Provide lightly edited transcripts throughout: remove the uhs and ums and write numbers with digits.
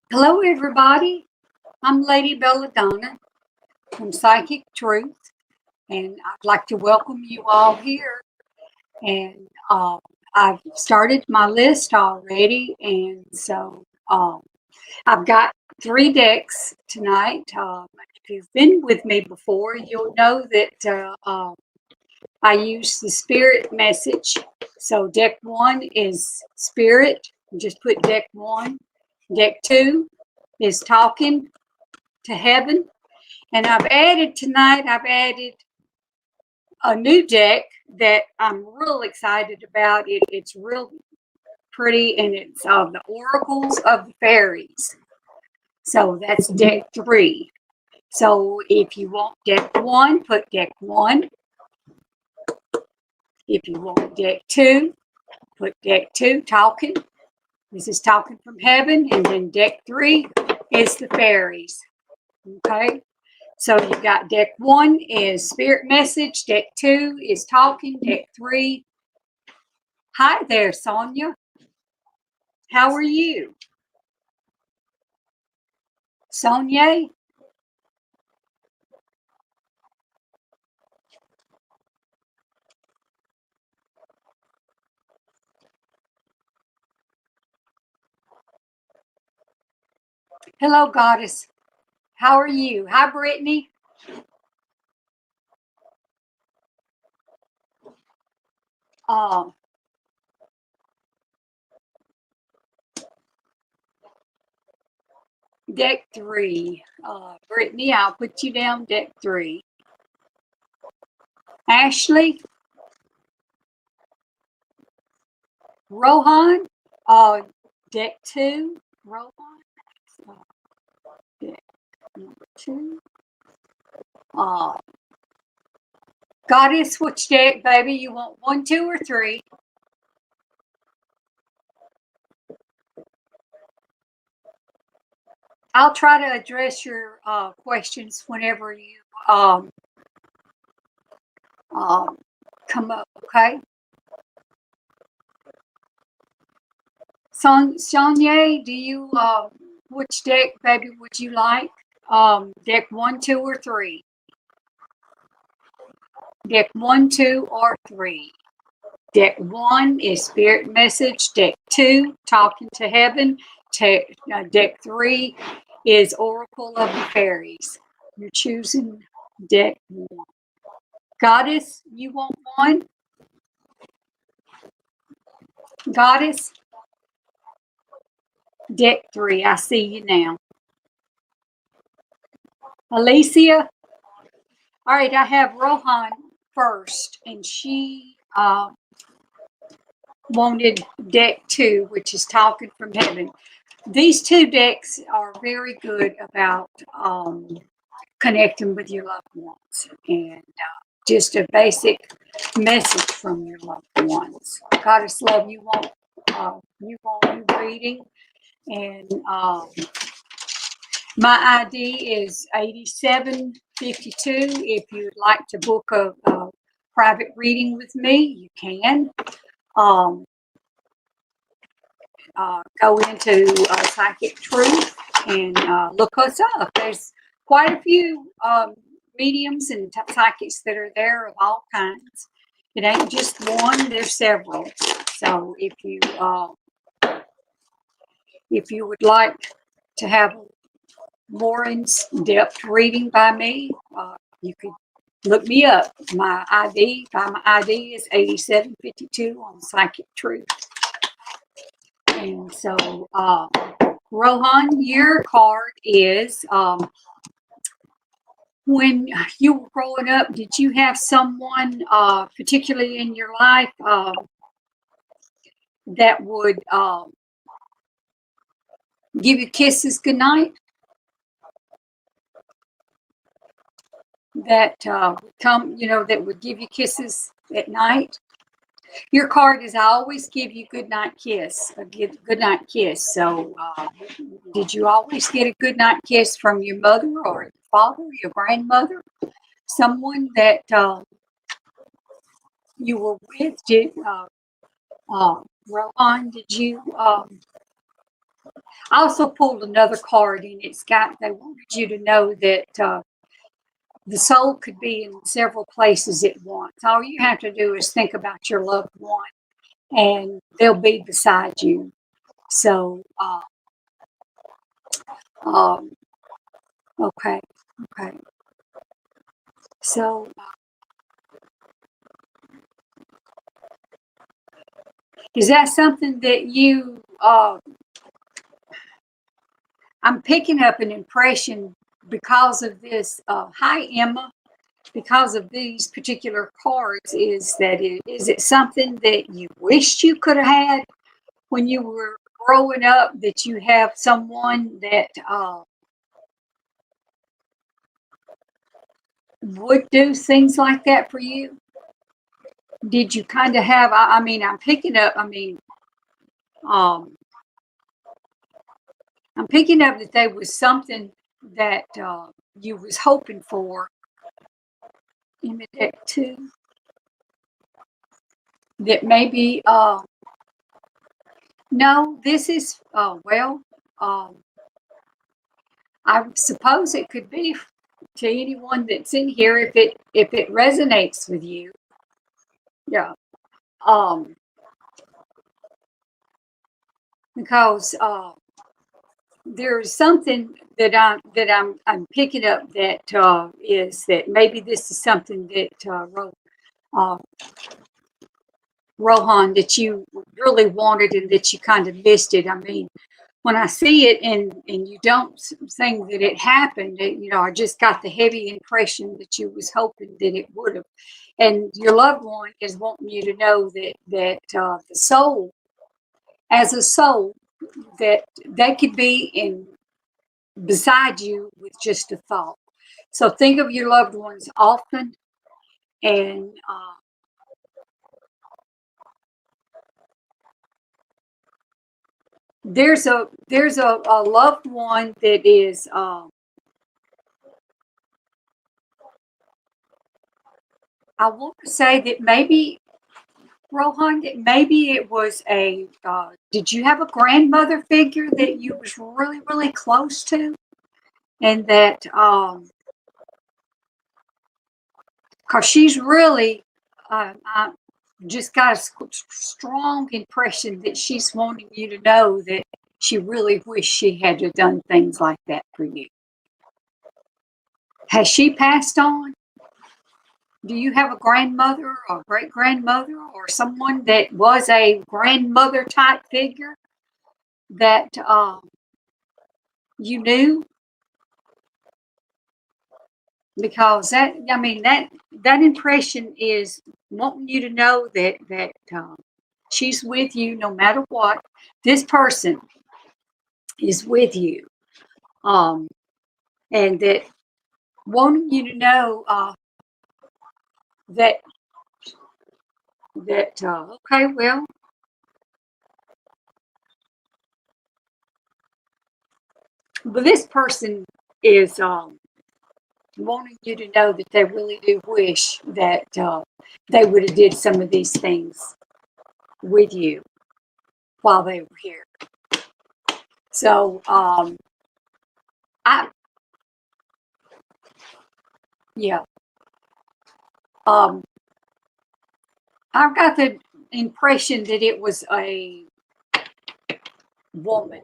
Hello, everybody. I'm Lady Bella Donna from Psychic Truth, and I'd like to welcome you all here. And I've started my list already, and so I've got 3 decks tonight. If you've been with me before, you'll know that I use the spirit message. So, deck 1 is spirit. Just put deck 1. Deck 2 is talking to heaven. And I've added a new deck that I'm real excited about. It's real pretty, and it's the Oracles of the Fairies. So that's deck 3. So if you want deck 1, put deck 1. If you want deck 2, put deck 2, talking. This is talking from heaven. And then deck 3 is the fairies. Okay. So you got deck 1 is spirit message, deck 2 is talking, deck 3. Hi there, Sonia. How are you? Sonia? Hello, goddess. How are you? Hi, Brittany. Deck 3. Brittany, I'll put you down deck 3. Ashley? Rohan? Deck 2. Rohan? Deck number 2. Goddess, which deck, baby? You want 1, 2, or 3? I'll try to address your questions whenever you come up, okay? Sonia, do you, which deck, baby, would you like? Deck 1, 2, or 3? Deck 1, 2, or 3. Deck 1 is spirit message. Deck 2, talking to heaven. Deck 3 is oracle of the fairies. You're choosing deck 1. Goddess, you want 1? Goddess? Deck 3, I see you now. Alicia? All right, I have Rohan first, and she wanted deck 2, which is talking from heaven. These 2 decks are very good about connecting with your loved ones and just a basic message from your loved ones. Goddess love, you want a reading, and my ID is 8752. If you'd like to book a private reading with me, you can. Go into Psychic Truth and look us up. There's quite a few mediums and psychics that are there of all kinds. It ain't just one, there's several. So if you would like to have more in-depth reading by me, you could look me up. My ID is 8752 on Psychic Truth. And so, Rohan, your card is, when you were growing up, did you have someone, particularly in your life, that would give you kisses goodnight? That would come, that would give you kisses at night? Your card is I always give you good night kiss, a good night kiss. So did you always get a good night kiss from your mother or your father, your grandmother, someone that you were with? Rohan, did you I also pulled another card, and they wanted you to know that the soul could be in several places at once. All you have to do is think about your loved one, and they'll be beside you. So, um, okay, okay. So, is that something that you? I'm picking up an impression because of this. Hi, Emma. Because of these particular cards, is it something that you wished you could have had when you were growing up? That you have someone that would do things like that for you? Did you kind of have? I mean, I'm picking up. Um, I'm picking up that there was something that you was hoping for in the deck too. That maybe no, this is well. I suppose it could be to anyone that's in here if it resonates with you. Yeah. Um, because there's something that I'm picking up that is that maybe this is something that Rohan, that you really wanted and that you kind of missed it. I mean, when I see it and you don't think that it happened, I just got the heavy impression that you was hoping that it would have. And your loved one is wanting you to know that the soul, as a soul, that they could be in beside you with just a thought. So think of your loved ones often, and there's a loved one that is. I want to say that maybe Rohan, that maybe it was a. Did you have a grandmother figure that you was really really close to, and that because she's really, I just got a strong impression that she's wanting you to know that she really wished she had done things like that for you. Has she passed on? Do you have a grandmother or great grandmother or someone that was a grandmother type figure that you knew? Because that impression is wanting you to know that she's with you no matter what. This person is with you, and that wanting you to know that okay, well, but this person is wanting you to know that they really do wish that they would have did some of these things with you while they were here. So I yeah I've got the impression that it was a woman,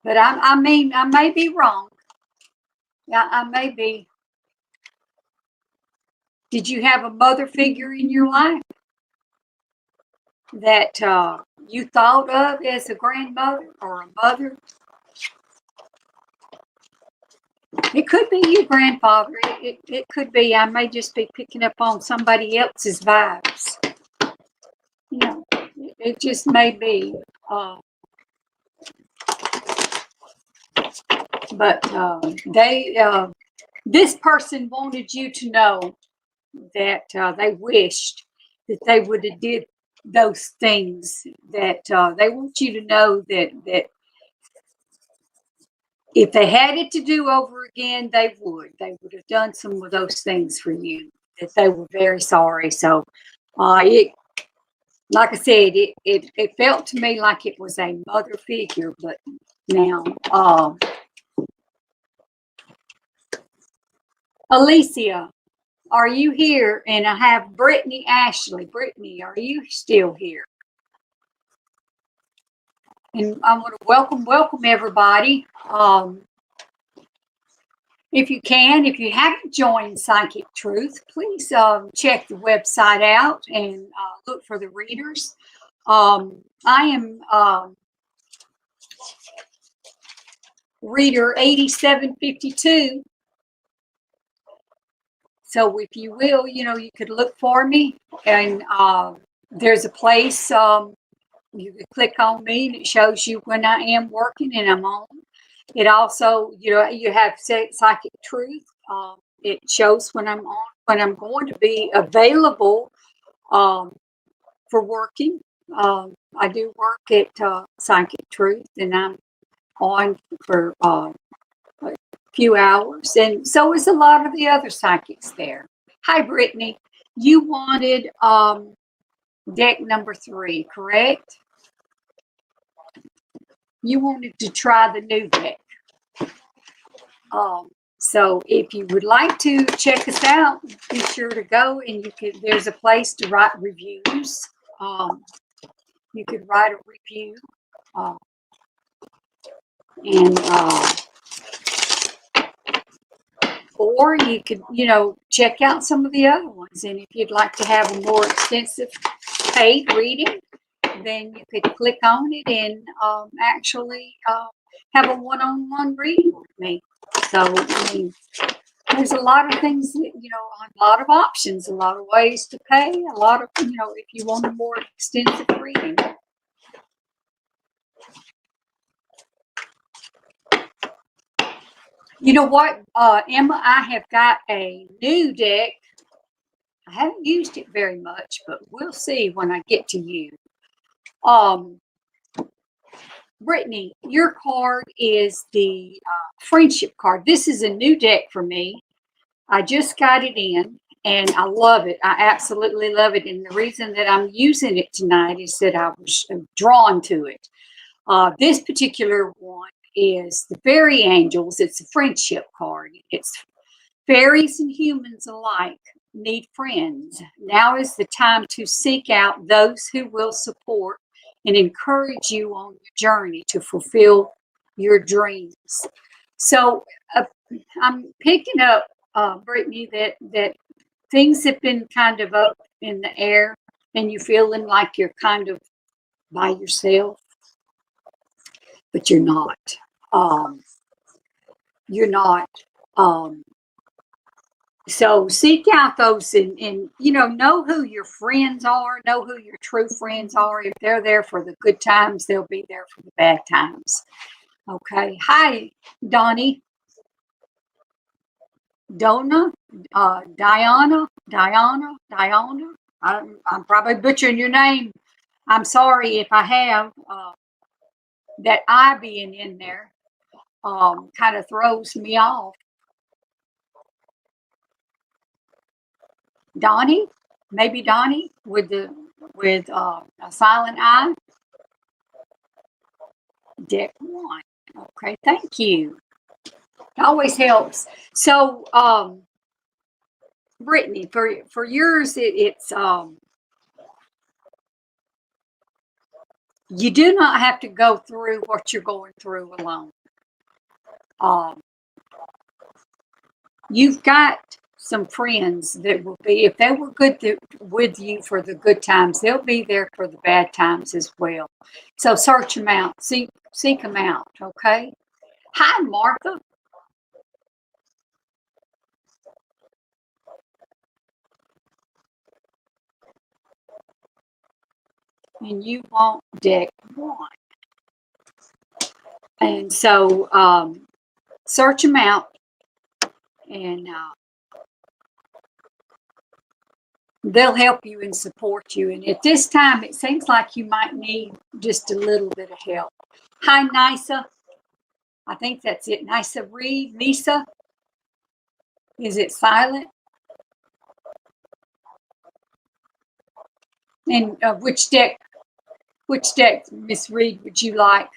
but I mean I may be wrong. Yeah, I may be. Did you have a mother figure in your life that you thought of as a grandmother or a mother? It could be your grandfather. It could be. I may just be picking up on somebody else's vibes. You know, it just may be. But this person wanted you to know that they wished that they would have did those things. That they want you to know that if they had it to do over again, they would. They would have done some of those things for you. That they were very sorry. So, it, like I said, it felt to me like it was a mother figure, but now. Alicia, are you here? And I have Brittany Ashley. Brittany, are you still here? And I want to welcome everybody. If you can, if you haven't joined Psychic Truth, please check the website out and look for the readers. I am reader 8752. So if you will, you could look for me, and there's a place you could click on me, and it shows you when I am working and I'm on. It also, you have Psychic Truth. It shows when I'm on, when I'm going to be available for working. I do work at Psychic Truth, and I'm on for a few hours, and so is a lot of the other psychics there. Hi, Brittany. You wanted deck number 3, correct? You wanted to try the new deck. So if you would like to check us out, be sure to go, and there's a place to write reviews. You could write a review, or you could, check out some of the other ones. And if you'd like to have a more extensive paid reading, then you could click on it and actually have a one-on-one reading with me. So, I mean, there's a lot of things, a lot of options, a lot of ways to pay, a lot of, if you want a more extensive reading. You know what, Emma, I have got a new deck. I haven't used it very much, but we'll see when I get to you. Brittany, your card is the friendship card. This is a new deck for me. I just got it in, and I love it. I absolutely love it. And the reason that I'm using it tonight is that I was drawn to it. This particular one is the Fairy Angels. It's a friendship card. It's fairies and humans alike need friends. Now is the time to seek out those who will support and encourage you on your journey to fulfill your dreams. So I'm picking up, Brittany, that things have been kind of up in the air, and you're feeling like you're kind of by yourself, but you're not. You're not. So seek out those and know who your friends are, know who your true friends are. If they're there for the good times, they'll be there for the bad times. Okay. Hi, Donnie. Donna, Diana. I'm probably butchering your name. I'm sorry if I have. That I being in there kind of throws me off. Donnie, maybe Donnie with a silent I. Deck 1. Okay, thank you. It always helps. So, Brittany, for yours, it's you do not have to go through what you're going through alone. You've got some friends that will be, if they were good with you for the good times, they'll be there for the bad times as well. So search them out, seek them out, okay? Hi, Martha. And you want deck 1. And so search them out, and they'll help you and support you. And at this time, it seems like you might need just a little bit of help. Hi, Nisa. I think that's it. Nisa Reed. Nisa. Is it silent? And which deck, Miss Reed, would you like?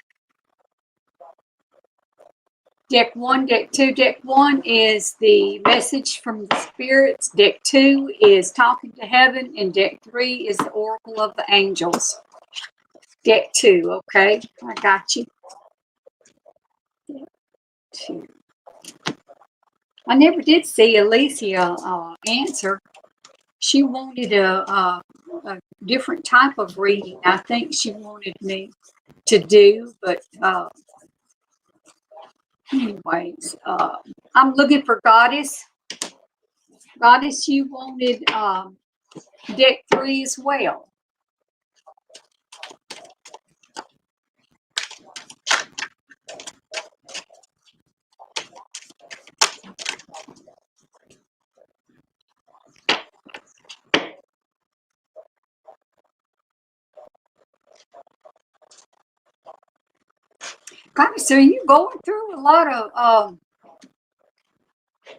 Deck 1, Deck 2. Deck 1 is the message from the spirits. Deck 2 is talking to heaven. And Deck 3 is the oracle of the angels. Deck 2, okay? I got you. Deck 2. I never did see Alicia answer. She wanted a different type of reading. I think she wanted me to do, but anyways, I'm looking for Goddess. Goddess, you wanted Deck 3 as well. Goddess, are you going through a lot of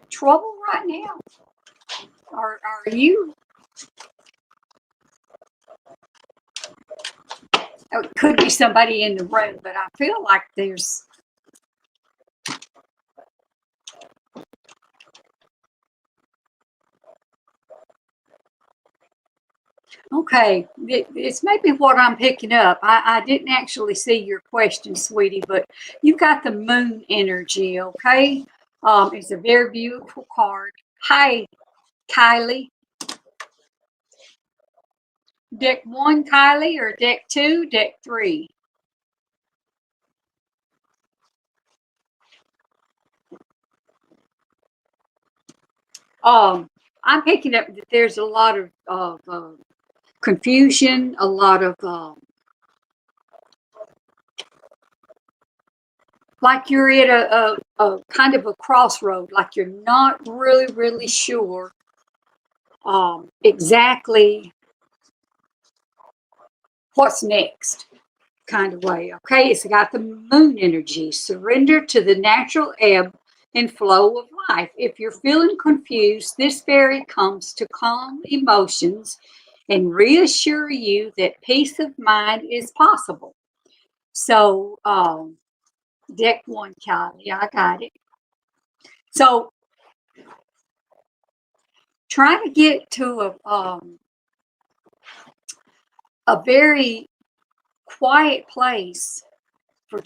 trouble right now? Or are you? It could be somebody in the room, but I feel like there's. Okay, it's maybe what I'm picking up. I didn't actually see your question, sweetie, but you've got the moon energy, okay? It's a very beautiful card. Hi, Kylie. Deck 1, Kylie, or Deck 2, Deck 3? I'm picking up that there's a lot of confusion, a lot of like you're at a kind of a crossroad, like you're not really sure exactly what's next, kind of way. Okay, it's got the moon energy. Surrender to the natural ebb and flow of life. If you're feeling confused, this fairy comes to calm emotions and reassure you that peace of mind is possible. So, Deck 1, Kylie, I got it. So, try to get to a very quiet place for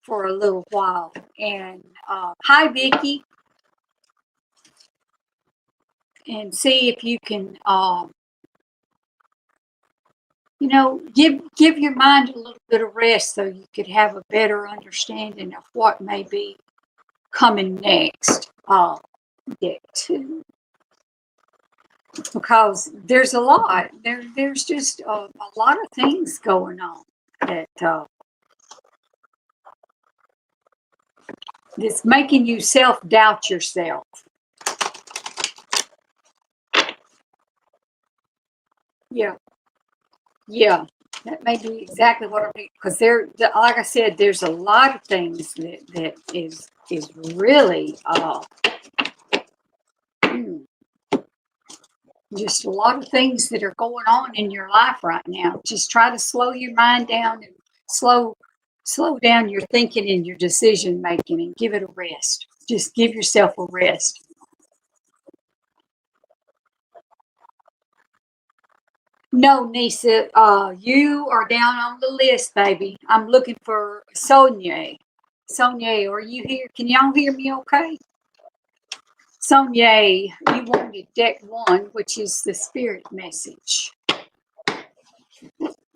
for a little while. And hi, Vicky, and see if you can, give your mind a little bit of rest so you could have a better understanding of what may be coming next. Deck 2. Because there's a lot. There's just a lot of things going on that that's making you self-doubt yourself. Yeah, that may be exactly what I mean. Because like I said, there's a lot of things that is really just a lot of things that are going on in your life right now. Just try to slow your mind down and slow down your thinking and your decision making and give it a rest. Just give yourself a rest. No, Nisa, you are down on the list, baby. I'm looking for Sonia. Sonia, are you here? Can y'all hear me okay? Sonia, you wanted Deck 1, which is the spirit message.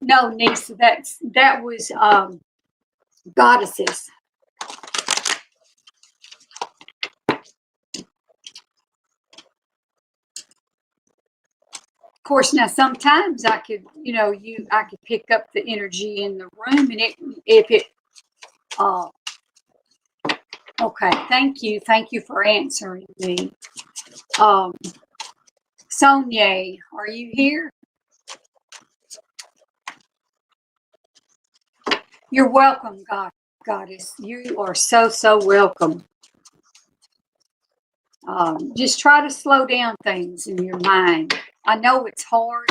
No, Nisa, that was goddesses. Of course, now sometimes I could, I could pick up the energy in the room, and if it, okay, thank you for answering me. Sonia, are you here? You're welcome, Goddess. You are so welcome. Just try to slow down things in your mind. I know it's hard,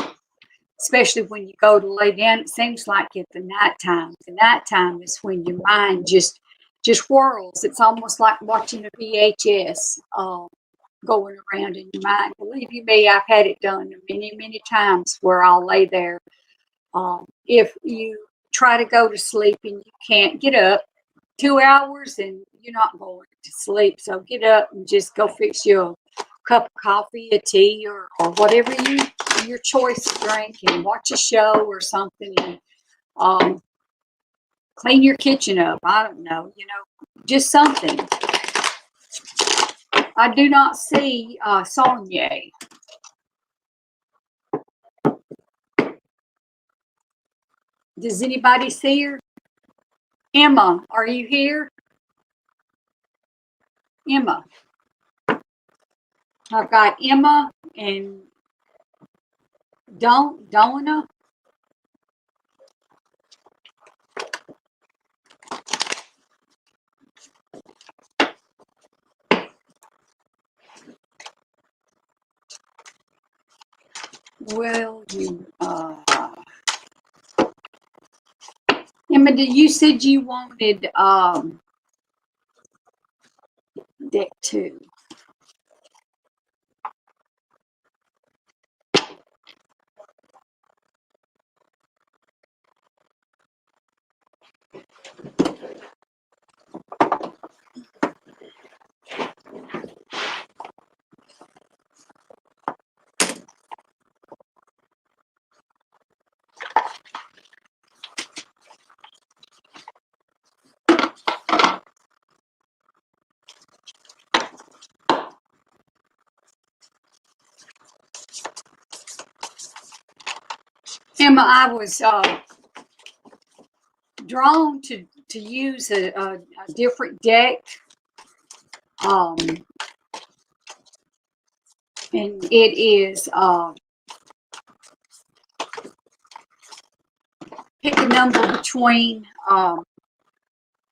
especially when you go to lay down. It seems like at the nighttime. The nighttime is when your mind just just whirls. It's almost like watching a VHS going around in your mind. Believe you me, I've had it done many, many times where I'll lay there. If you try to go to sleep and you can't get up, 2 hours and you're not going to sleep. So get up and just go fix you a cup of coffee, a tea, or whatever your choice of drink, and watch a show or something, and clean your kitchen up. I don't know, just something. I do not see Sonia. Does anybody see her? Emma, are you here? Emma. I've got Emma and Donna. Well, Emma, you said you wanted deck 2. Emma, I was drawn to use a different deck, and it is pick a number between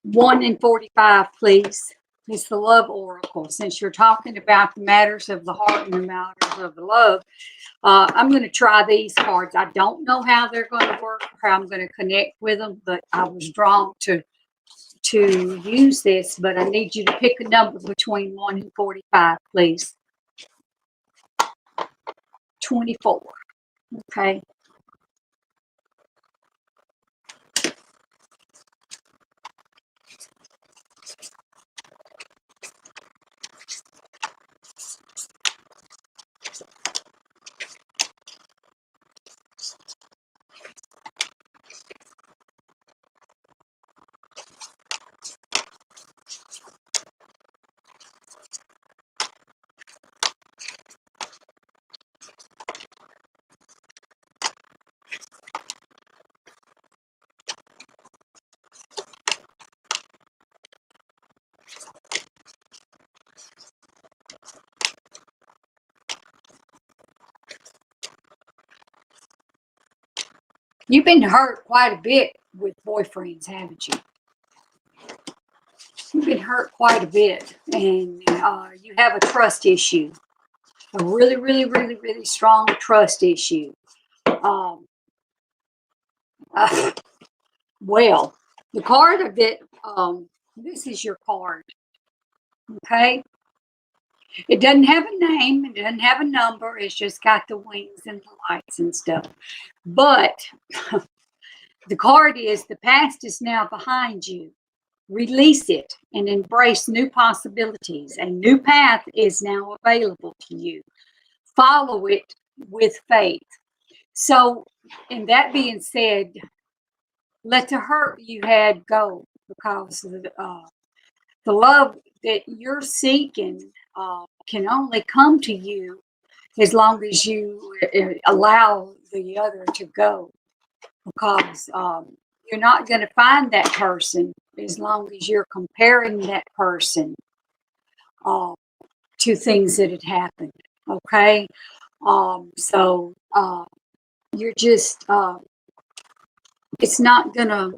1 and 45, please. It's the love oracle. Since you're talking about the matters of the heart and the matters of the love, I'm going to try these cards. I don't know how they're going to work or how I'm going to connect with them, but I was drawn to use this. But I need you to pick a number between 1 and 45, please. 24. Okay. You've been hurt quite a bit with boyfriends, haven't you? You've been hurt quite a bit, and you have a trust issue, a really, really, really, really strong trust issue. Well, the card of it, this is your card, okay? It doesn't have a name, it doesn't have a number, it's just got the wings and the lights and stuff. But the card is, the past is now behind you. Release it and embrace new possibilities. A new path is now available to you. Follow it with faith. So, and that being said, let the hurt you had go, because the love that you're seeking can only come to you as long as you allow the other to go, because you're not going to find that person as long as you're comparing that person to things that had happened. Okay, so you're just it's not gonna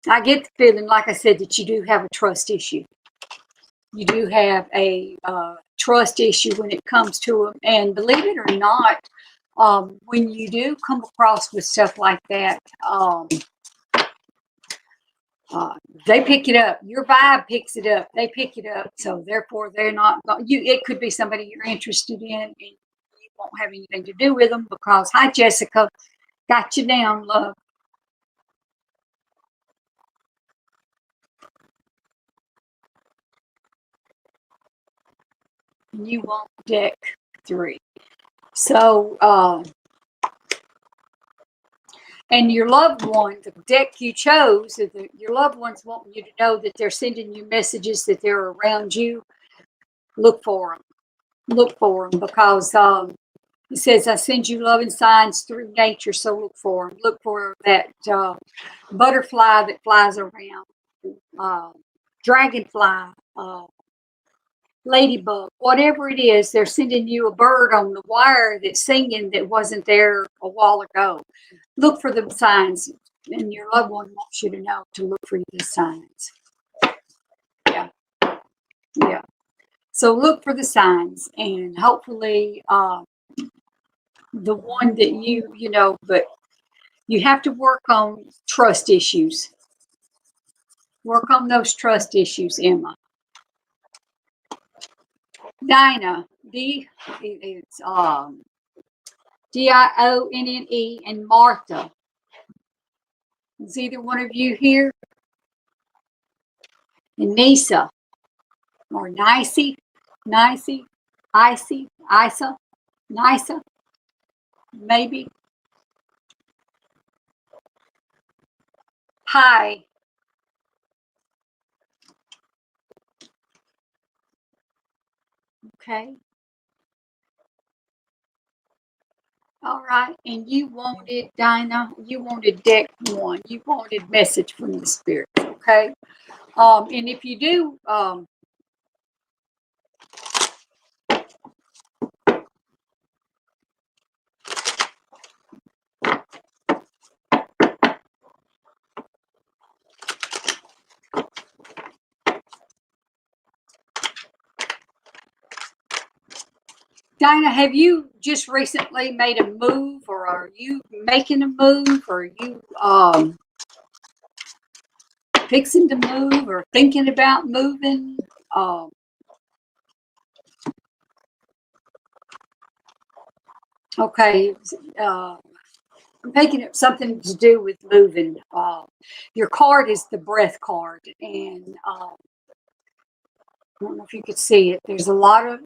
I get the feeling, like I said, that you do have a trust issue. You do have a trust issue when it comes to them. And believe it or not, when you do come across with stuff like that, They pick it up. Your vibe picks it up. They pick it up. So therefore, they're not going. It could be somebody you're interested in, and you won't have anything to do with them because, hi, Jessica, got you down, love. You want deck 3. So, and your loved one, the deck you chose, your loved ones want you to know that they're sending you messages that they're around you. Look for them. Look for them because it says, I send you loving signs through nature, so look for them. Look for that butterfly that flies around, dragonfly, ladybug, whatever it is. They're sending you a bird on the wire that's singing that wasn't there a while ago. Look for the signs, and your loved one wants you to know to look for the signs. Yeah. Yeah. So look for the signs, and hopefully the one that you know, but you have to work on trust issues. Work on those trust issues, Emma. Dinah, it's Dionne, and Martha. Is either one of you here? And Nisa, or Nicey, Isa, Nisa, maybe. Hi. Okay. All right. And you wanted, Dinah, you wanted deck 1. You wanted message from the spirit. Okay. And if you do, Dinah, have you just recently made a move, or are you making a move, or are you fixing to move, or thinking about moving? Okay, I'm making it something to do with moving. Your card is the breath card, and I don't know if you could see it. There's a lot of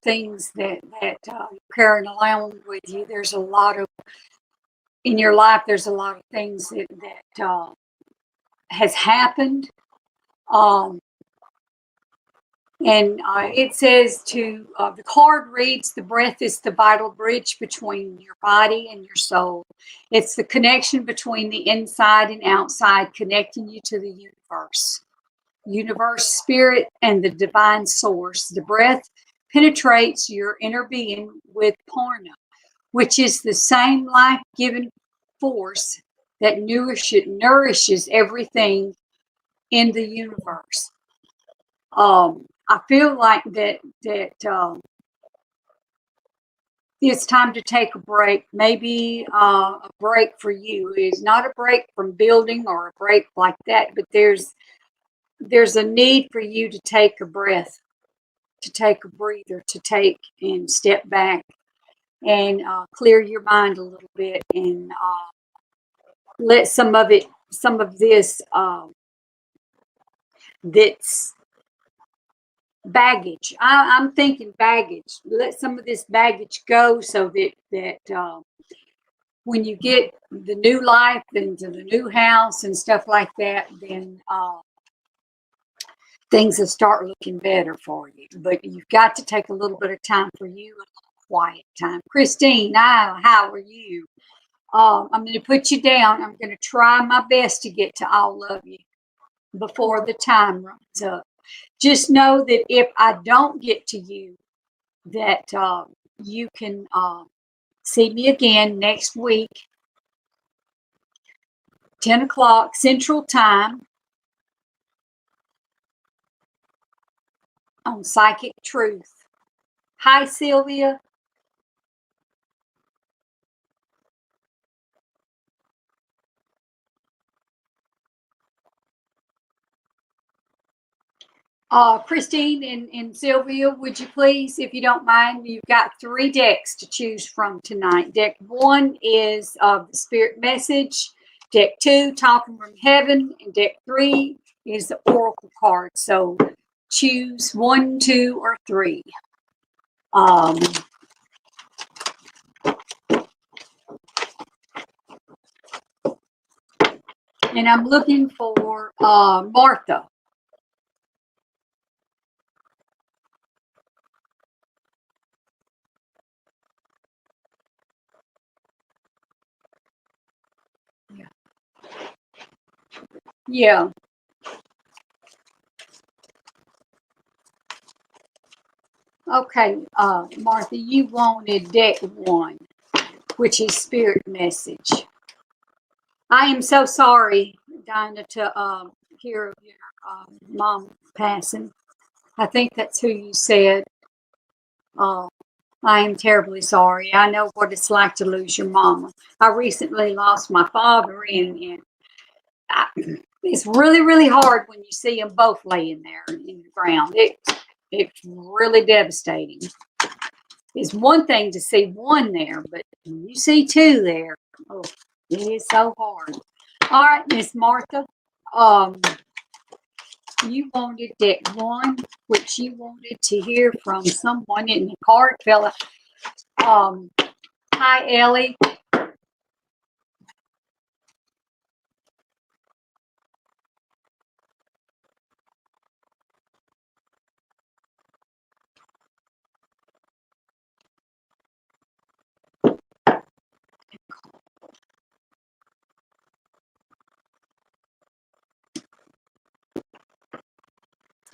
things that you're carrying along with you. There's a lot of in your life. There's a lot of things that has happened. And it says the card reads, the breath is the vital bridge between your body and your soul. It's the connection between the inside and outside, connecting you to the universe, spirit, and the divine source. The breath penetrates your inner being with prana, which is the same life-giving force that nourishes everything in the universe. I feel like that it's time to take a break. Maybe a break for you is not a break from building or a break like that, but there's a need for you to take a breath, to take a breather, to take and step back and clear your mind a little bit, and let some of this that's baggage. I'm thinking baggage. Let some of this baggage go, so that when you get the new life into the new house and stuff like that, then things will start looking better for you. But you've got to take a little bit of time for you, a little quiet time. Christine, how are you? I'm going to put you down. I'm going to try my best to get to all of you before the time runs up. Just know that if I don't get to you, that you can see me again next week, 10 o'clock Central Time, on Psychic Truth. Hi, Sylvia. Christine and Sylvia, would you please, if you don't mind, you've got 3 decks to choose from tonight. Deck 1 is the Spirit Message. Deck 2, Talking from Heaven. And deck 3 is the Oracle card. So choose 1, 2, or 3. And I'm looking for Martha. Yeah. Okay, Martha, you wanted deck 1, which is Spirit Message. I am so sorry, Dinah, to hear of your mom passing. I think that's who you said. I am terribly sorry. I know what it's like to lose your mama. I recently lost my father, and it's really, really hard when you see them both laying there in the ground. It's really devastating. It's one thing to see one there, but when you see 2 there, oh, it is so hard. All right, Miss Martha, you wanted deck 1, which you wanted to hear from someone in the card fella. Hi, Ellie.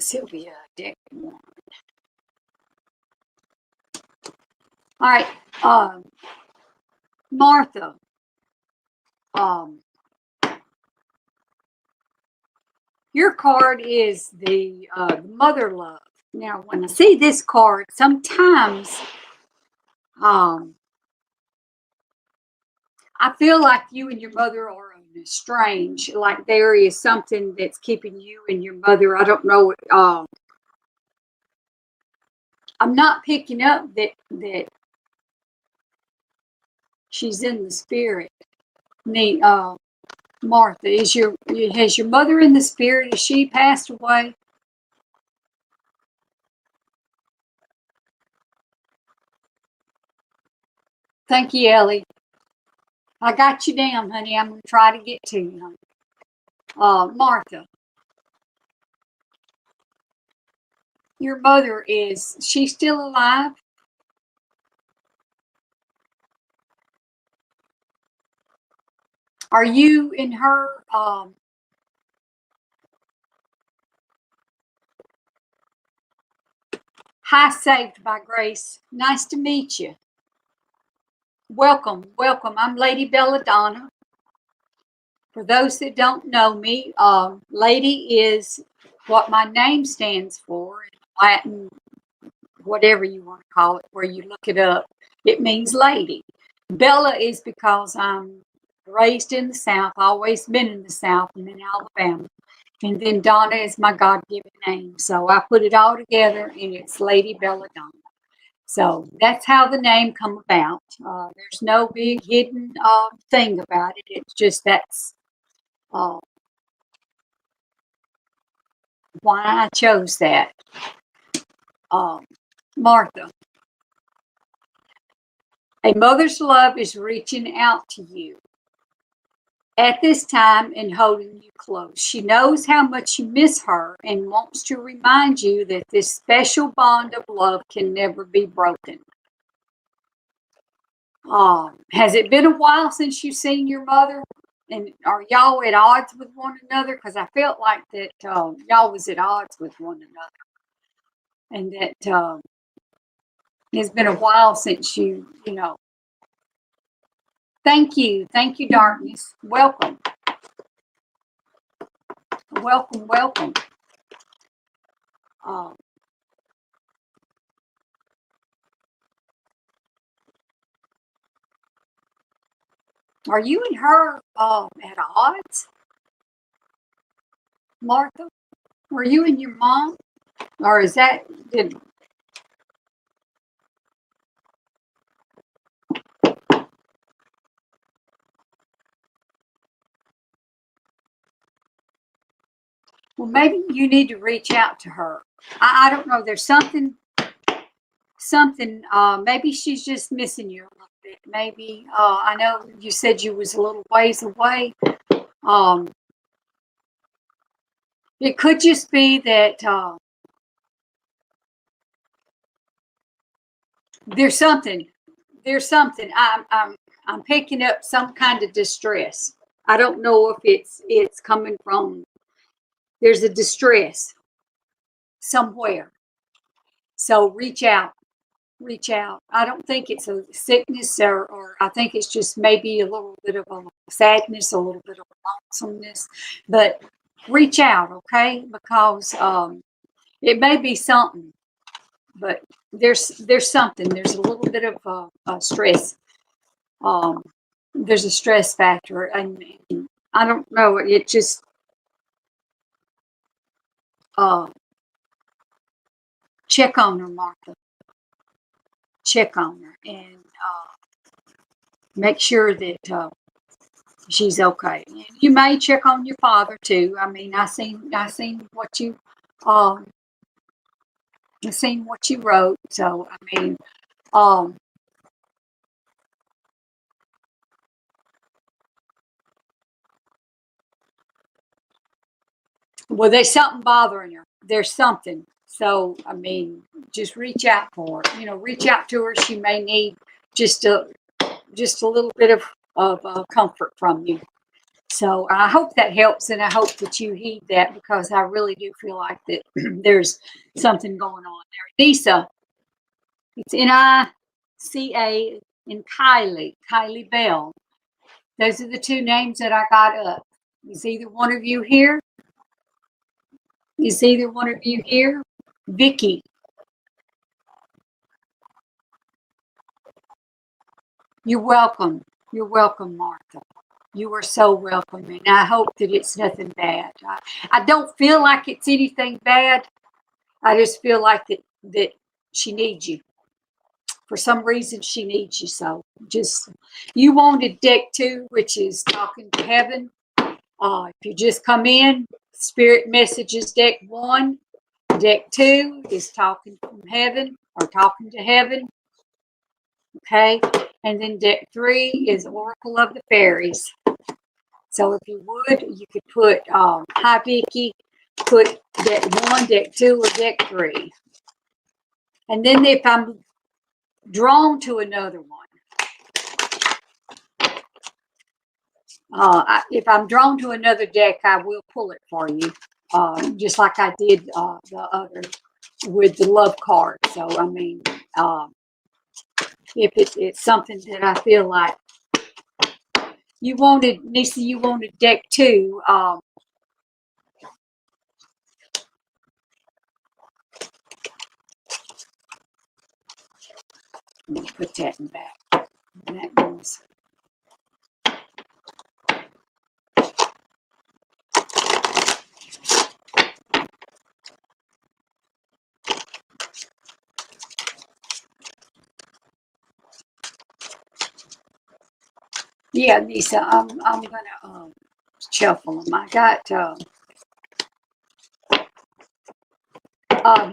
Sylvia, deck 1. All right, Martha. Your card is the mother love. Now, when I see this card, sometimes I feel like you and your mother are estranged. Like there is something that's keeping you and your mother. I don't know. I'm not picking up that she's in the spirit. Martha, has your mother in the spirit? Has she passed away? Thank you, Ellie. I got you down, honey. I'm going to try to get to you, honey. Martha, your mother is she still alive? Are you in her Hi, Saved by Grace. Nice to meet you. Welcome, welcome. I'm Lady Bella Donna. For those that don't know me, Lady is what my name stands for in Latin, whatever you want to call it, where you look it up. It means lady. Bella is because I'm raised in the South, always been in the South, and in Alabama. And then Donna is my God-given name. So I put it all together, and it's Lady Bella Donna. So that's how the name come about. There's no big hidden thing about it. It's just that's why I chose that. Martha, a mother's love is reaching out to you at this time and holding you close. She knows how much you miss her and wants to remind you that this special bond of love can never be broken. Has it been a while since you've seen your mother? And are y'all at odds with one another? Because I felt like that y'all was at odds with one another. And that it's been a while since you know. Thank you. Thank you, darkness. Welcome. Welcome, welcome. Are you and her at odds, Martha? Were you and your mom? Or is that, did, well, maybe you need to reach out to her. I don't know. There's something, maybe she's just missing you a little bit. Maybe, I know you said you was a little ways away. Um, it could just be that, there's something, I'm picking up some kind of distress. I don't know if it's coming from, there's a distress somewhere. So reach out. I don't think it's a sickness, or I think it's just maybe a little bit of a sadness, a little bit of lonesomeness, but reach out, okay? Because it may be something, but there's something. There's a little bit of stress. Um, there's a stress factor, and I don't know. It just uh, check on her, Martha. Check on her and make sure that she's okay. And you may check on your father too. I mean, I seen what you um I seen what you wrote. So I mean, um, well, there's something bothering her. There's something. So I mean, just reach out for her. You know, reach out to her. She may need just a little bit of comfort from you. So I hope that helps, and I hope that you heed that, because I really do feel like that there's something going on there. Lisa, it's Nica, and Kylie Bell. Those are the two names that I got up. Is either one of you here? Is either one of you here? Vicky, you're welcome. You're welcome, Martha. You are so welcome, and I hope that it's nothing bad. I don't feel like it's anything bad. I just feel like that she needs you. For some reason, she needs you. So just, you wanted deck 2, which is talking to heaven. If you just come in, spirit messages deck 1. Deck 2 is talking from heaven, or talking to heaven. Okay. And then deck 3 is Oracle of the Fairies. So if you would, you could put, hi Vicky, put deck 1, deck 2, or deck 3. And then if I'm drawn to another one, if I'm drawn to another deck, I will pull it for you, just like I did the other with the love card. So, I mean, if it's something that I feel like you wanted, Nisa, you wanted deck 2. Let me put that in back. And that goes. Yeah, Nisa, I'm gonna shuffle them. I got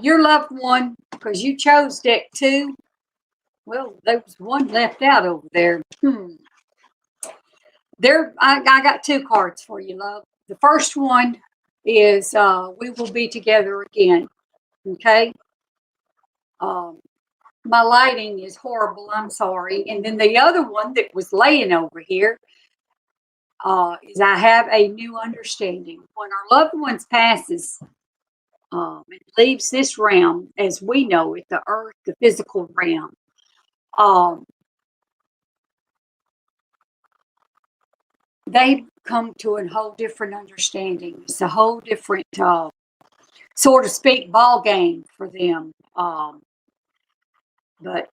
your loved one, because you chose deck 2. Well, there was one left out over there. I got 2 cards for you, love. The first one is we will be together again. Okay. My lighting is horrible. I'm sorry. And then the other one that was laying over here is I have a new understanding. When our loved ones passes, it leaves this realm as we know it, the earth, the physical realm. They come to a whole different understanding. It's a whole different, so to speak, ball game for them. But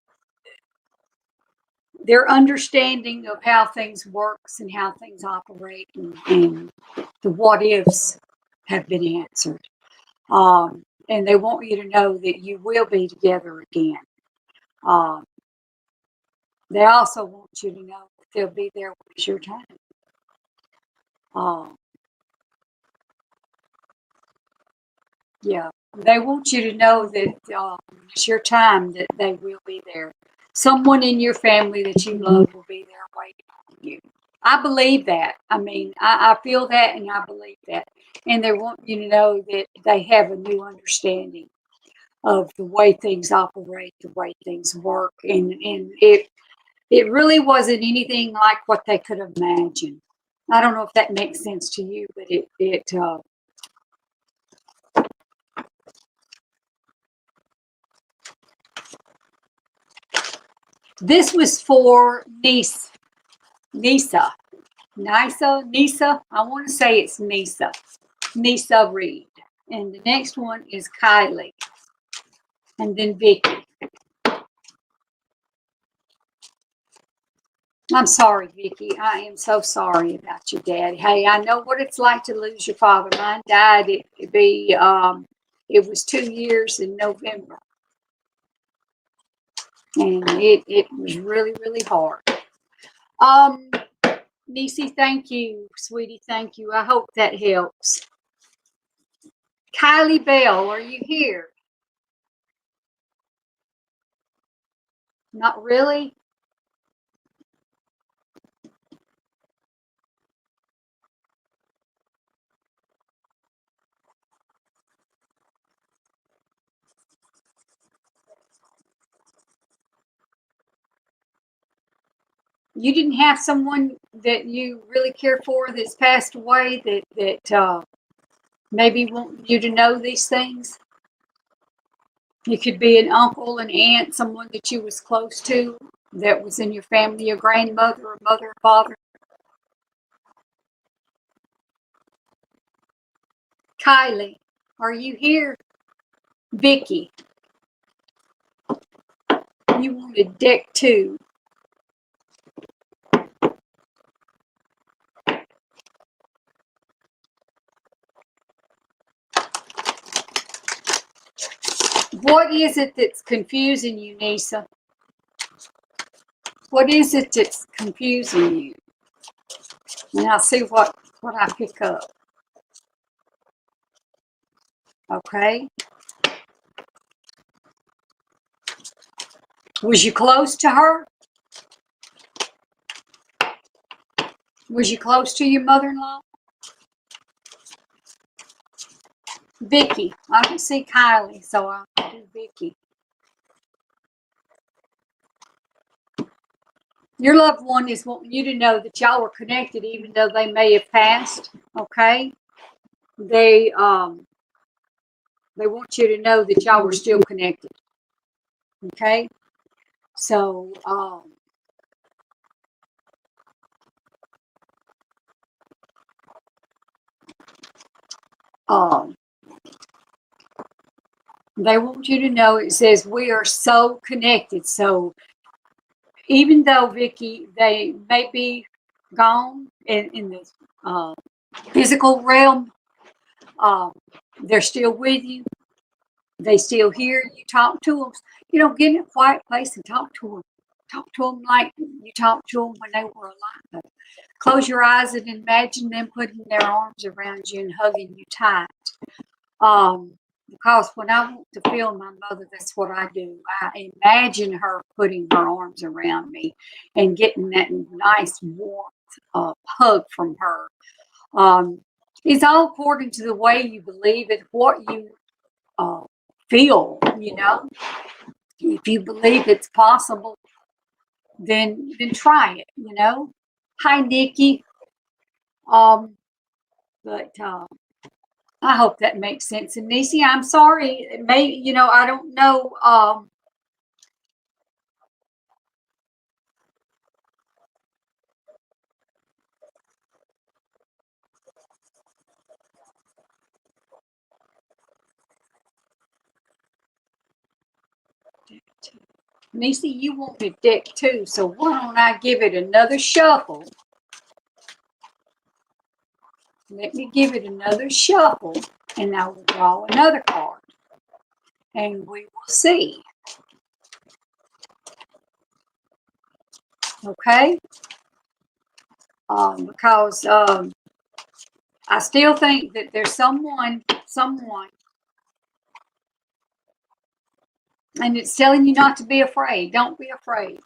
their understanding of how things works and how things operate, and the what ifs have been answered. and they want you to know that you will be together again. They also want you to know that they'll be there when it's your time. Yeah, they want you to know that when it's your time, that they will be there. Someone in your family that you love will be there waiting on you. I believe that. I mean, I feel that and I believe that. And they want you to know that they have a new understanding of the way things operate, the way things work. And it really wasn't anything like what they could have imagined. I don't know if that makes sense to you, but this was for Nisa. Nisa. I want to say it's Nisa. Nisa Reed. And the next one is Kylie. And then Vicky. I'm sorry, Vicky. I am so sorry about your dad. Hey, I know what it's like to lose your father. Mine died. It was 2 years in November. And it was really, really hard. Nisi, thank you. Sweetie, thank you. I hope that helps. Kylie Bell, are you here? Not really? You didn't have someone that you really care for that's passed away that maybe want you to know these things? You could be an uncle, an aunt, someone that you was close to that was in your family, a grandmother, a mother, a father. Kylie, are you here? Vicky, you wanted deck 2. What is it that's confusing you, Nisa? What is it that's confusing you? And I'll see what I pick up. Okay. Was you close to her? Was you close to your mother-in-law? Vicky. I don't see Kylie, so I'll do Vicky. Your loved one is wanting you to know that y'all are connected, even though they may have passed. Okay. They want you to know that y'all are still connected. Okay. So they want you to know, it says we are so connected. So even though, Vicky, they may be gone in the physical realm, they're still with you. They still hear you. Talk to them. Get in a quiet place and talk to them. Talk to them like you talked to them when they were alive. Close your eyes and imagine them putting their arms around you and hugging you tight. Because when I want to feel my mother, that's what I do. I imagine her putting her arms around me and getting that nice warmth hug from her. It's all according to the way you believe it, what you feel. If you believe it's possible, then try it. Hi, Nikki. But I hope that makes sense. And Nisi, I'm sorry. It may, I don't know. Nisi, you wanted deck 2, so why don't I give it another shuffle? Let me give it another shuffle, and I will draw another card. and we will see. Okay? Because I still think that there's someone, and it's telling you not to be afraid. Don't be afraid.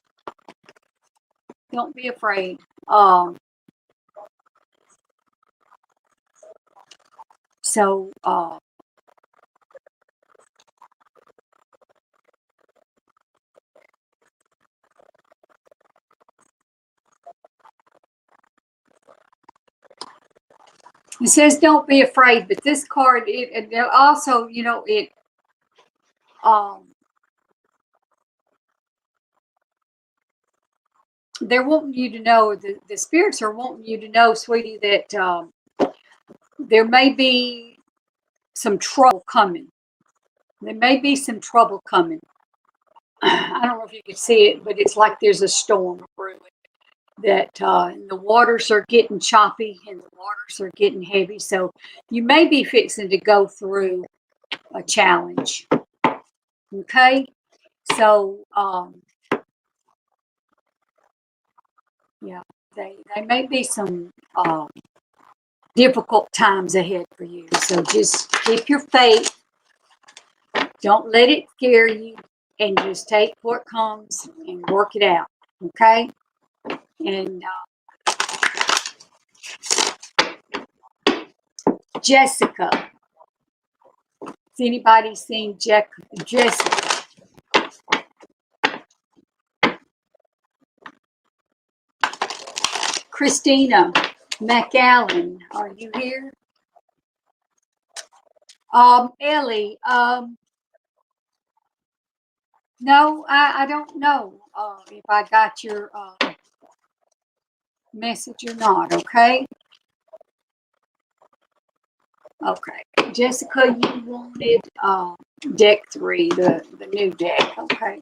Don't be afraid. So, it says don't be afraid, but this card, it also, you know, they're wanting you to know, the spirits are wanting you to know, sweetie, that there may be some trouble coming. There may be some trouble coming. I don't know if you can see it, but it's like there's a storm brewing. That the waters are getting choppy and the waters are getting heavy. So you may be fixing to go through a challenge. Okay? So, yeah, they may be some difficult times ahead for you. So just keep your faith. Don't let it scare you, and just take what comes and work it out. Okay? And Jessica. Has anybody seen Jessica? Christina McAllen, are you here? Ellie, no, I don't know if I got your message or not, okay? Okay. Jessica, you wanted deck 3, the new deck, okay?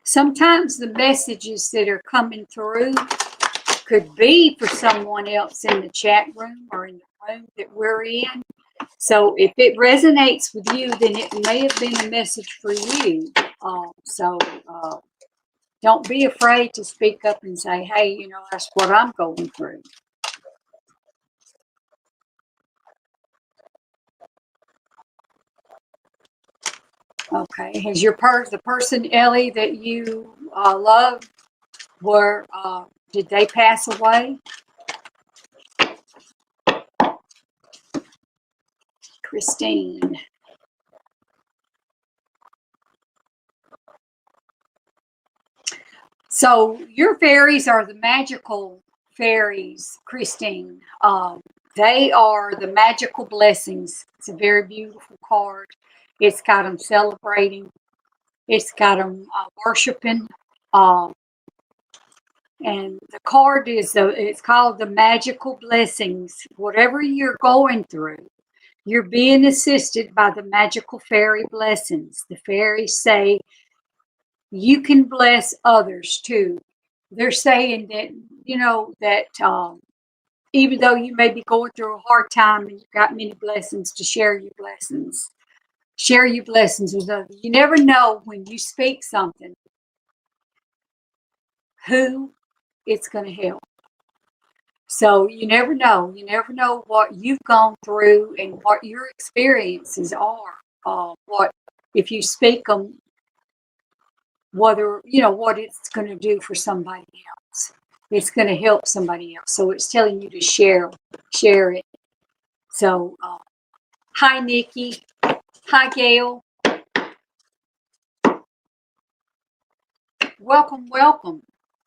Sometimes the messages that are coming through could be for someone else in the chat room or in the room that we're in. So if it resonates with you, then it may have been a message for you. So don't be afraid to speak up and say, hey, you know, that's what I'm going through. Okay. Has the person, Ellie, that you love, did they pass away? Christine. So your fairies are the magical fairies, Christine. They are the magical blessings. It's a very beautiful card. It's got them celebrating. It's got them worshiping. And the card it's called the magical blessings. Whatever you're going through, you're being assisted by the magical fairy blessings. The fairies say you can bless others too. They're saying that, you know, that even though you may be going through a hard time and you've got many blessings, to share your blessings. Share your blessings with others. You never know when you speak something who it's going to help. So you never know. You never know what you've gone through and what your experiences are. What if you speak them, whether you know what it's going to do for somebody else. It's going to help somebody else. So it's telling you to share it. So hi, Nikki. Hi, Gail. Welcome.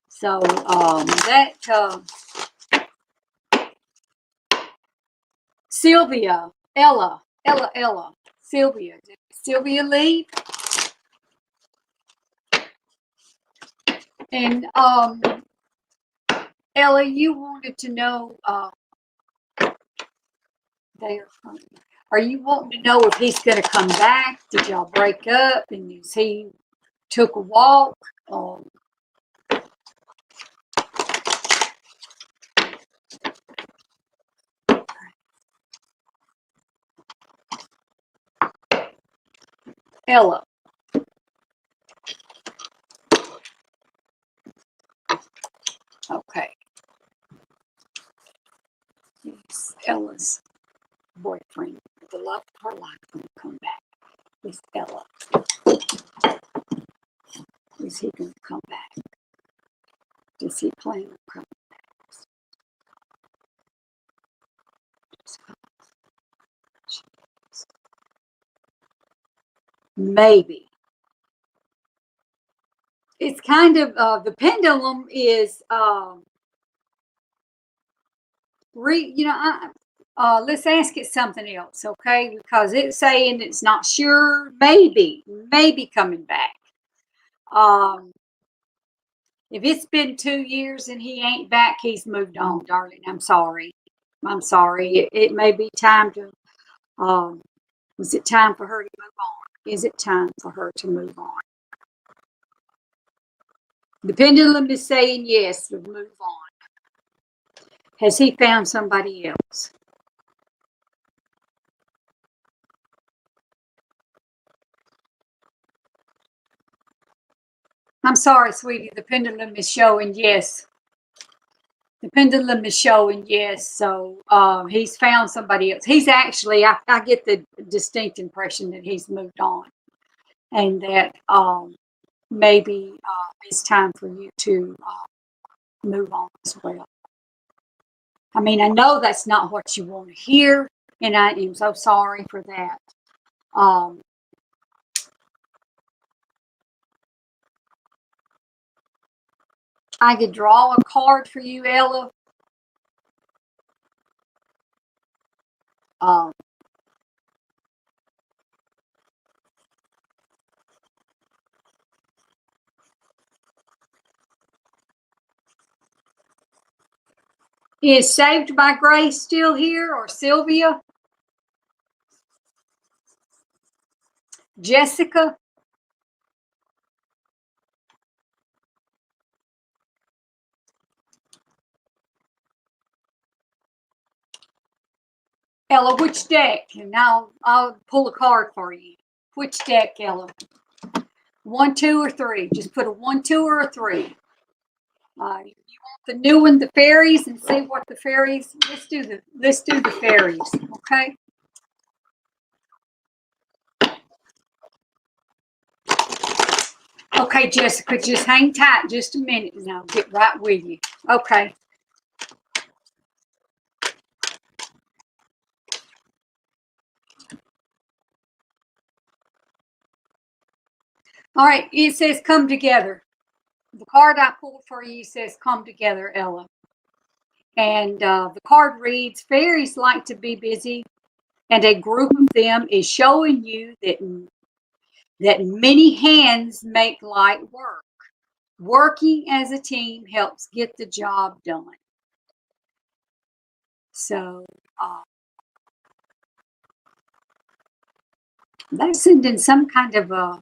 So Sylvia, Ella, Sylvia. Did Sylvia leave? And Ella, you wanted to know are you wanting to know if he's going to come back? Did y'all break up? And is he took a walk? Ella. Okay. It's Ella's boyfriend. The love of her life going to come back. It's Ella. Is he going to come back? Does he plan on coming back? Maybe. It's kind of, the pendulum is, let's ask it something else, okay? Because it's saying it's not sure, maybe coming back. If it's been 2 years and he ain't back, he's moved on, darling. I'm sorry. It may be time to, was it time for her to move on? Is it time for her to move on? The pendulum is saying yes, to move on. Has he found somebody else? I'm sorry, sweetie. The pendulum is showing yes. The pendulum is showing yes. So he's found somebody else. He's actually, I get the distinct impression that he's moved on. And that maybe it's time for you to move on as well. I mean, I know that's not what you want to hear. And I am so sorry for that. I could draw a card for you, Ella. Is Saved by Grace still here, or Sylvia? Jessica? Ella, which deck? And I'll pull a card for you. Which deck, Ella? 1, 2, or 3? Just put a 1, 2, or a 3. You want the new one, the fairies, and see what the fairies. Let's do the fairies, okay? Okay, Jessica, just hang tight just a minute and I'll get right with you. Okay. All right, it says come together. The card I pulled for you says come together, Ella. And the card reads, fairies like to be busy, and a group of them is showing you that many hands make light work. Working as a team helps get the job done. So they're sending some kind of a.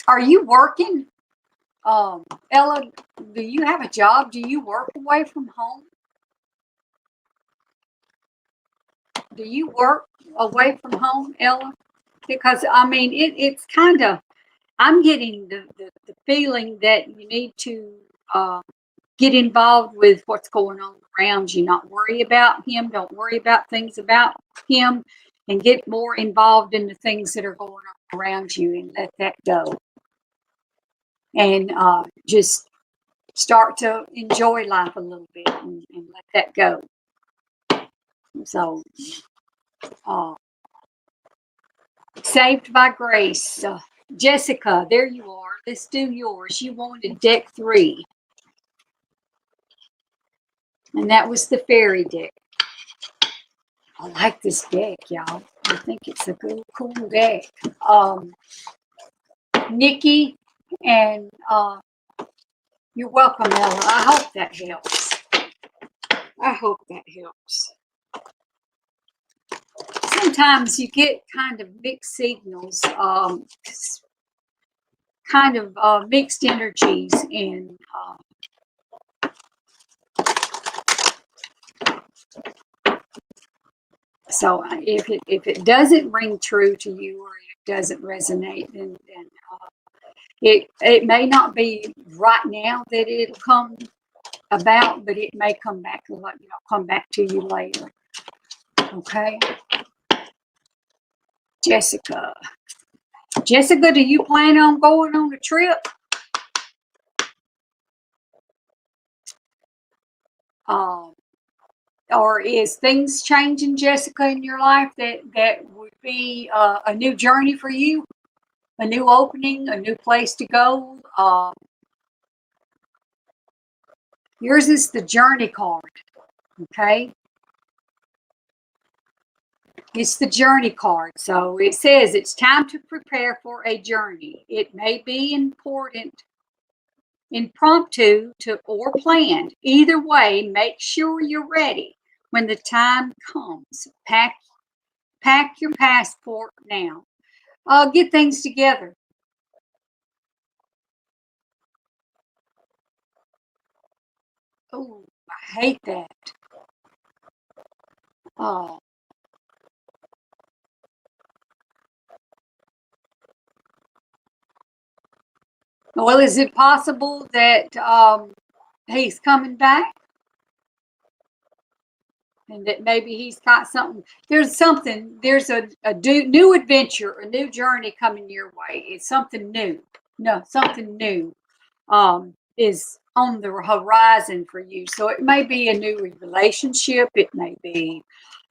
Are you working? Ella, do you have a job? Do you work away from home? Do you work away from home, Ella? Because, I mean, it's kind of, I'm getting the feeling that you need to get involved with what's going on around you. Not worry about him. Don't worry about things about him. And get more involved in the things that are going on around you and let that go. And just start to enjoy life a little bit and let that go. So, Saved by Grace. Jessica, there you are. Let's do yours. You wanted deck 3. And that was the fairy deck. I like this deck, y'all. I think it's a good, cool deck. Nikki, and you're welcome, Ella. I hope that helps. I hope that helps. Sometimes you get kind of mixed signals, kind of mixed energies, and So if it doesn't ring true to you, or it doesn't resonate, then it may not be right now that it'll come about, but it may come back, come back to you later. Okay, Jessica. Jessica, do you plan on going on a trip? Or is things changing, Jessica, in your life that would be a new journey for you, a new opening, a new place to go? Yours is the journey card, okay? It's the journey card. So it says it's time to prepare for a journey. It may be important, impromptu, or planned. Either way, make sure you're ready when the time comes. Pack your passport now. Get things together. Oh, I hate that. Oh, well, is it possible that he's coming back, and that maybe he's got something? There's a new adventure, a new journey coming your way. It's something new. No, something new is on the horizon for you. So it may be a new relationship. It may be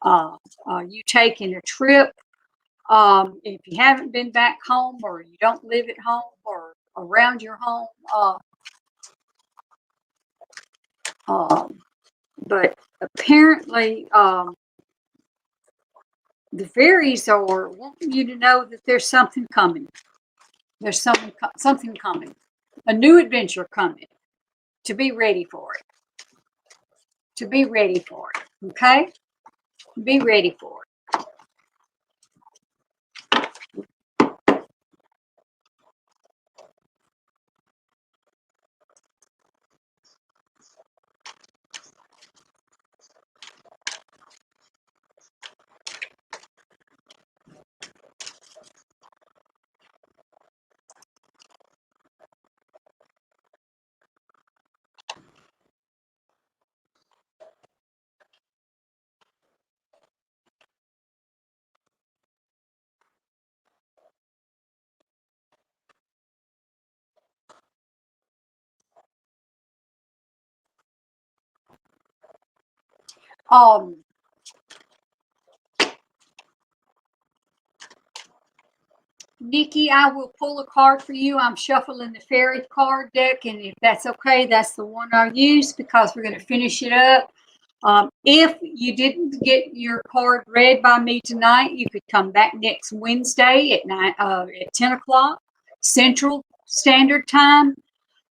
you taking a trip. If you haven't been back home, or you don't live at home or around your home, but apparently the fairies are wanting you to know that there's something coming. There's something coming, a new adventure coming. To be ready for it. To be ready for it. Okay? Be ready for it. Nikki, I will pull a card for you. I'm shuffling the fairy card deck, and if that's okay, that's the one I'll use because we're going to finish it up. If you didn't get your card read by me tonight, you could come back next Wednesday at 10 o'clock Central Standard Time.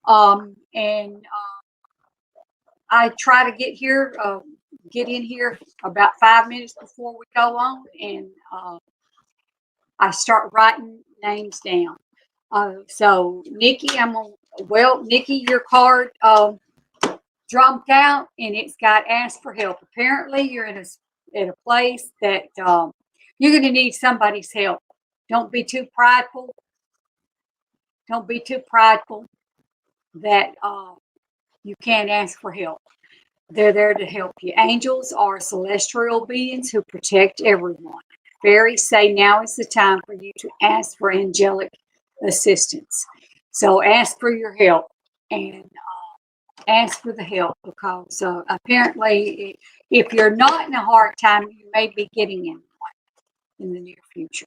And I try to get in here about 5 minutes before we go on, and I start writing names down. So Nikki, Nikki, your card jumped out, and it's got ask for help. Apparently, you're in a place that you're going to need somebody's help. Don't be too prideful. Don't be too prideful that you can't ask for help. They're there to help you. Angels are celestial beings who protect everyone. Fairies say now is the time for you to ask for angelic assistance. So ask for your help, and ask for the help, because apparently if you're not in a hard time, you may be getting in one in the near future.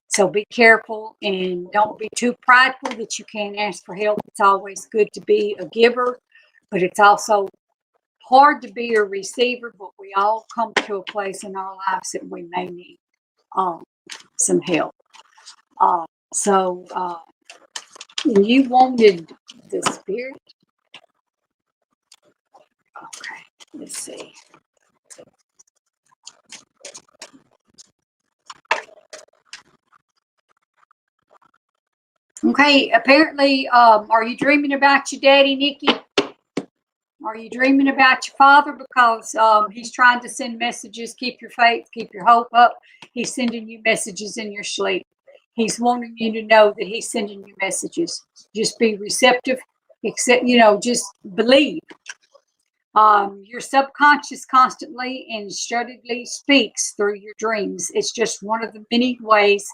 So be careful and don't be too prideful that you can't ask for help. It's always good to be a giver, but it's also hard to be a receiver. But we all come to a place in our lives that we may need some help. You wanted the spirit. Okay, let's see. Okay, apparently, are you dreaming about your daddy, Nikki? Are you dreaming about your father? Because he's trying to send messages. Keep your faith, keep your hope up. He's sending you messages in your sleep. He's wanting you to know that he's sending you messages. Just be receptive, except, just believe. Your subconscious constantly and steadily speaks through your dreams. It's just one of the many ways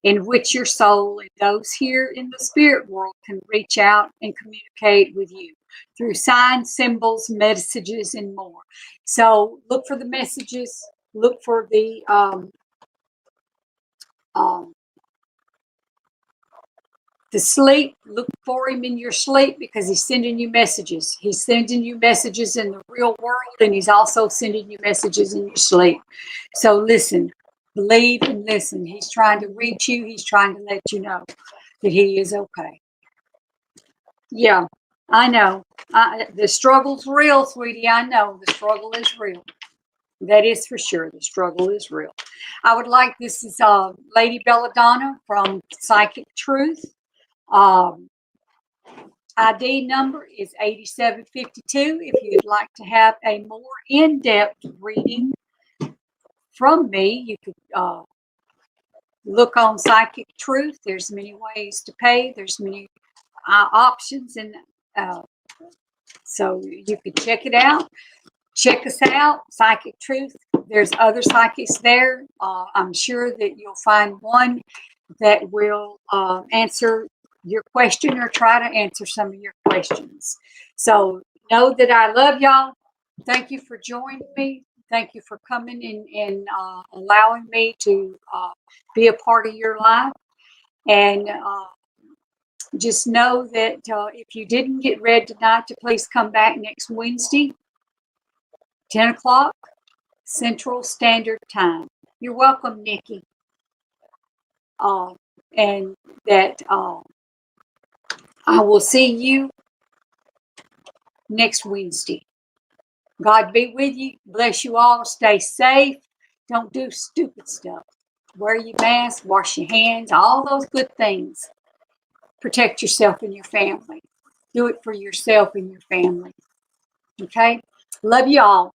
in which your soul and those here in the spirit world can reach out and communicate with you through signs, symbols, messages, and more. So look for the messages. Look for the sleep. Look for him in your sleep, because he's sending you messages. He's sending you messages in the real world, and he's also sending you messages in your sleep. So listen, believe and listen. He's trying to reach you. He's trying to let you know that he is okay. Yeah, I know. The struggle's real, sweetie. I know the struggle is real. That is for sure. The struggle is real. I would like, this is Lady Bella Donna from Psychic Truth. ID number is 8752. If you'd like to have a more in-depth reading from me, you could look on Psychic Truth. There's many ways to pay. There's many options, and so you could check it out. Check us out, Psychic Truth. There's other psychics there. I'm sure that you'll find one that will answer your question or try to answer some of your questions. So know that I love y'all. Thank you for joining me. Thank you for coming and allowing me to be a part of your life. And just know that if you didn't get read tonight, to please come back next Wednesday, 10 o'clock Central Standard Time. You're welcome, Nikki. And that I will see you next Wednesday. God be with you. Bless you all. Stay safe. Don't do stupid stuff. Wear your mask. Wash your hands. All those good things. Protect yourself and your family. Do it for yourself and your family. Okay? Love you all.